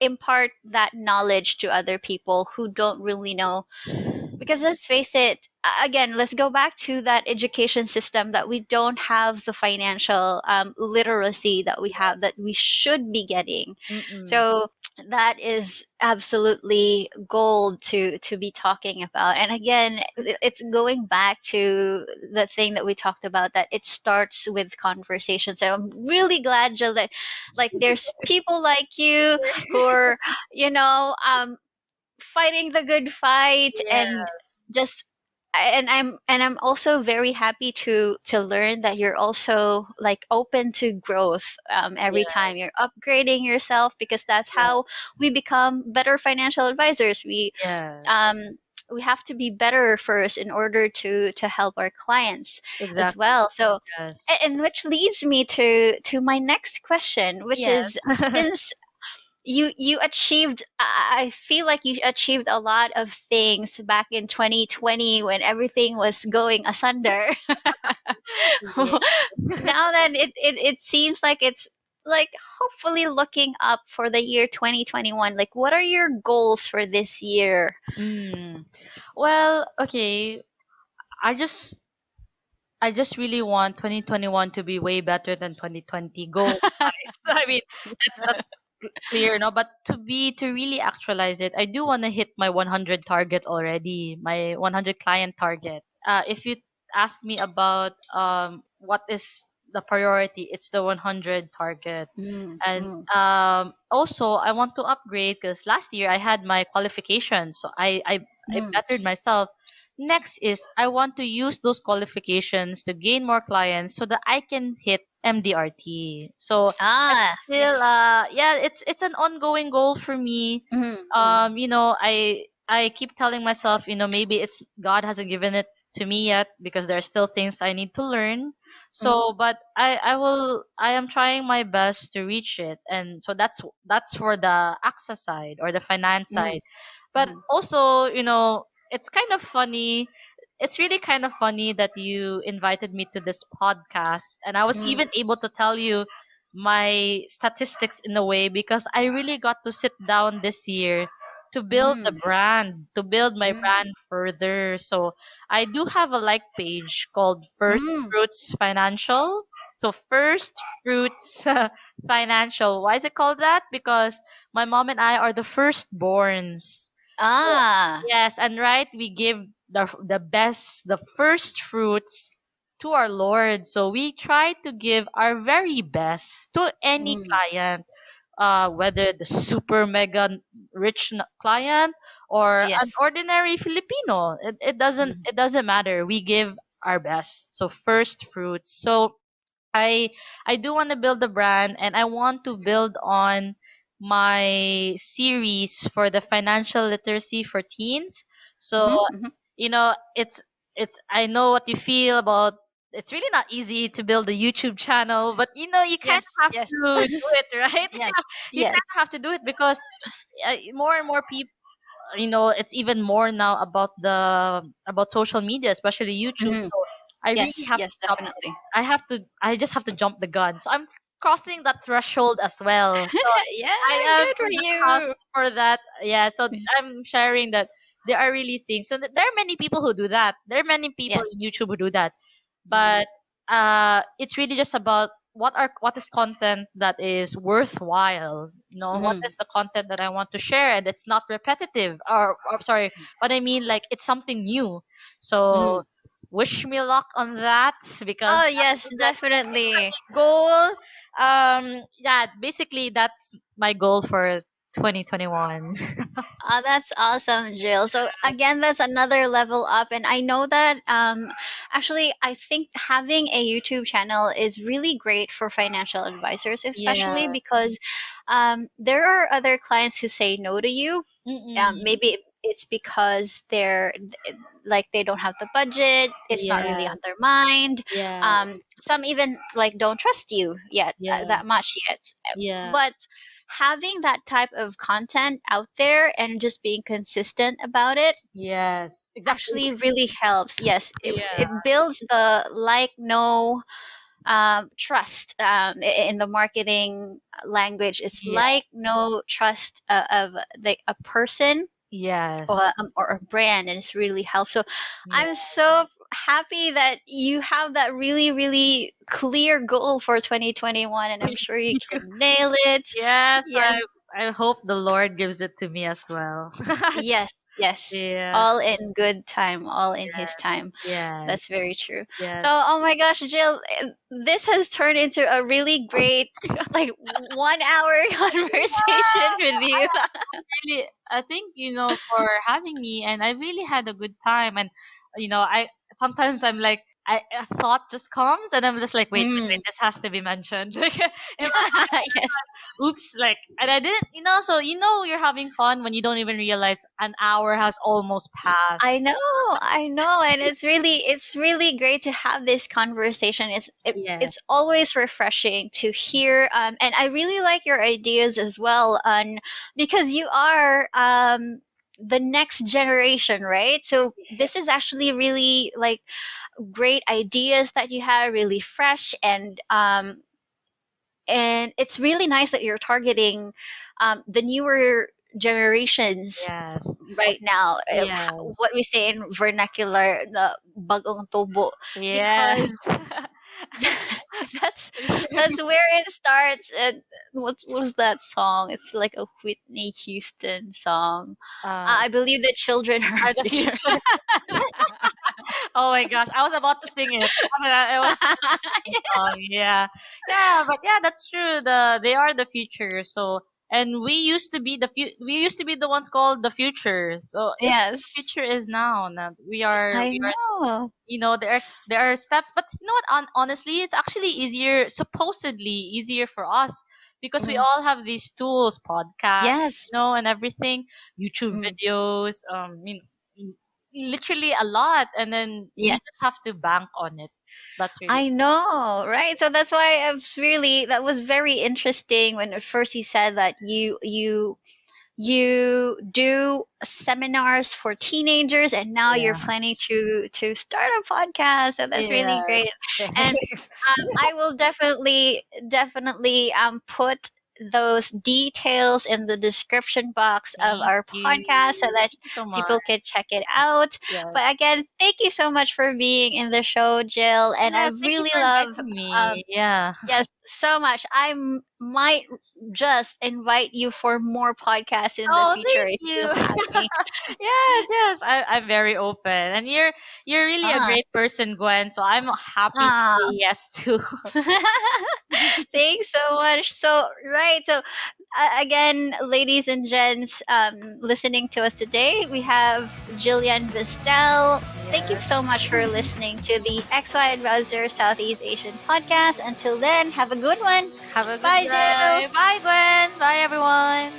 impart that knowledge to other people who don't really know. Because let's face it, again, let's go back to that education system, that we don't have the financial literacy that we have, that we should be getting. Mm-mm. So that is absolutely gold to be talking about. And again, it's going back to the thing that we talked about, that it starts with conversation. So I'm really glad, Jill, that like there's people like you who are fighting the good fight, and Yes. just and I'm also very happy to learn that you're also like open to growth every Yeah. time you're upgrading yourself, because that's Yeah. how we become better financial advisors. Yes. Um we have to be better first in order to help our clients as Exactly. well. So Yes. and which leads me to my next question, which Yes. is, since you achieved, I feel like you achieved a lot of things back in 2020 when everything was going asunder. Yeah. Now then, it seems like it's like hopefully looking up for the year 2021. Like, what are your goals for this year? Mm. Well, okay. I just I just really want 2021 to be way better than 2020 goal wise. I mean, that's clear, no? But to really actualize it, I do want to hit my 100 target already, my 100 client target. If you ask me about what is the priority, it's the 100 target. Mm, And mm, also I want to upgrade because last year I had my qualifications, so I mm. bettered myself. Next is I want to use those qualifications to gain more clients so that I can hit MDRT. So that's Ah, still yes. yeah, it's an ongoing goal for me. Mm, mm, I keep telling myself, maybe it's God hasn't given it to me yet because there are still things I need to learn. mm, So but I am trying my best to reach it. And so that's for the access side or the finance mm, side. But mm, also, it's kind of funny. It's really kind of funny that you invited me to this podcast, and I was mm, even able to tell you my statistics in a way because I really got to sit down this year to build the mm, brand, to build my mm, brand further. So I do have a like page called First mm. Fruits Financial. So first fruits financial. Why is it called that? Because my mom and I are the firstborns. So, Ah. yes, and right, we give the best, the first fruits to our Lord. So we try to give our very best to any Mm. client, whether the super mega rich client or an Yes. ordinary Filipino. Mm. It doesn't matter. We give our best. So first fruits. So I I do want to build the brand, and I want to build on my series for the financial literacy for teens. So, Mm-hmm. Mm-hmm. it's I know what you feel about, it's really not easy to build a YouTube channel, but you kind Yes. of have Yes. to do it, right? Yes. You Yes. kind of have to do it because more and more people, it's even more now about the about social media, especially YouTube. Mm-hmm. So I really Yes. have to Yes. stop. Definitely. I just have to jump the gun. So I'm crossing that threshold as well. So Yeah. I am Good for in the cusp you. for that. Yeah. So I'm sharing that there are really things. So there are many people who do that. There are many people Yes. in YouTube who do that, Mm-hmm. but it's really just about what is content that is worthwhile. What Mm-hmm. is the content that I want to share, and it's not repetitive, or sorry, but I mean, like, it's something new. So Mm-hmm. wish me luck on that, because Oh yes, that's definitely. a goal. Yeah, basically that's my goal for 2021. That's awesome, Jill. So again, that's another level up, and I know that actually, I think having a YouTube channel is really great for financial advisors, especially Yes. because there are other clients who say no to you. Mm-mm. Maybe it's because like they don't have the budget. It's not really on Yes. their mind. Yes. Some even like don't trust you yet Yes. that much yet. Yeah. But having that type of content out there and just being consistent about it Yes. Exactly. actually really helps. Yes, Yeah. it builds the like no trust in the marketing language. It's like Yes. no trust of a person Yes. or a brand, and it's really helped. So Yeah. I'm so happy that you have that really really clear goal for 2021, and I'm sure you can nail it. Yes. Yes. I hope the Lord gives it to me as well. Yes, yes. Yeah. All in good time, all in his Yes. time. Yes. That's very true. So, Yes. oh my gosh, Jill, this has turned into a really great, like 1 hour conversation with you. Really, I think, for having me, and I really had a good time. And I sometimes I'm like, a thought just comes, and I'm just like, wait, Mm. this has to be mentioned. Like, in my Yes. oops, like, and I didn't, so you're having fun when you don't even realize an hour has almost passed. I know, and it's really great to have this conversation. Yes. It's always refreshing to hear, and I really like your ideas as well, on because you are the next generation, right? So this is actually really like great ideas that you have, really fresh, and it's really nice that you're targeting the newer generations Yes. right now, Yes. what we say in vernacular, the bagong tubo, Yes. because that's that's where it starts. And what was that song? It's like a Whitney Houston song. uh, I believe the children are our are the future. future. Oh my gosh, I was about to sing it. I was yeah, yeah, but yeah, that's true. They are the future. So, and we used to be the ones called the future. So the Yes, future is now. Now I we are know. there are steps, but you know what, honestly, it's actually easier, supposedly easier for us, because we Mm. all have these tools, podcasts, Yes. and everything, YouTube Mm. videos, literally a lot, and then you Yeah. just have to bank on it. That's really I know, right? So that's why that was very interesting when at first you said that you do seminars for teenagers, and now you're yeah. planning to start a podcast. So that's really Yes. great. And Thanks. I will definitely put those details in the description box of Thank our you. podcast so that Thank you so much. people can check it out. Yes. But again, thank you so much for being in the show, Jill. And I Yes, thank you really for love, inviting um, me. Yeah. yes, so much. Might just invite you for more podcasts in the Oh, future thank if you you. have me. Yes, yes. I'm very open. And you're really a Ah, great person, Gwen. So I'm happy to say ah. yes to. Thanks so much. So, right. So, again, ladies and gents, listening to us today, we have Jillian Vestil. Thank you Yes. so much for listening to the XY Advisor Southeast Asian podcast. Until then, have a good one. Have a good Bye, Jill. day. Bye, Gwen. Bye, everyone.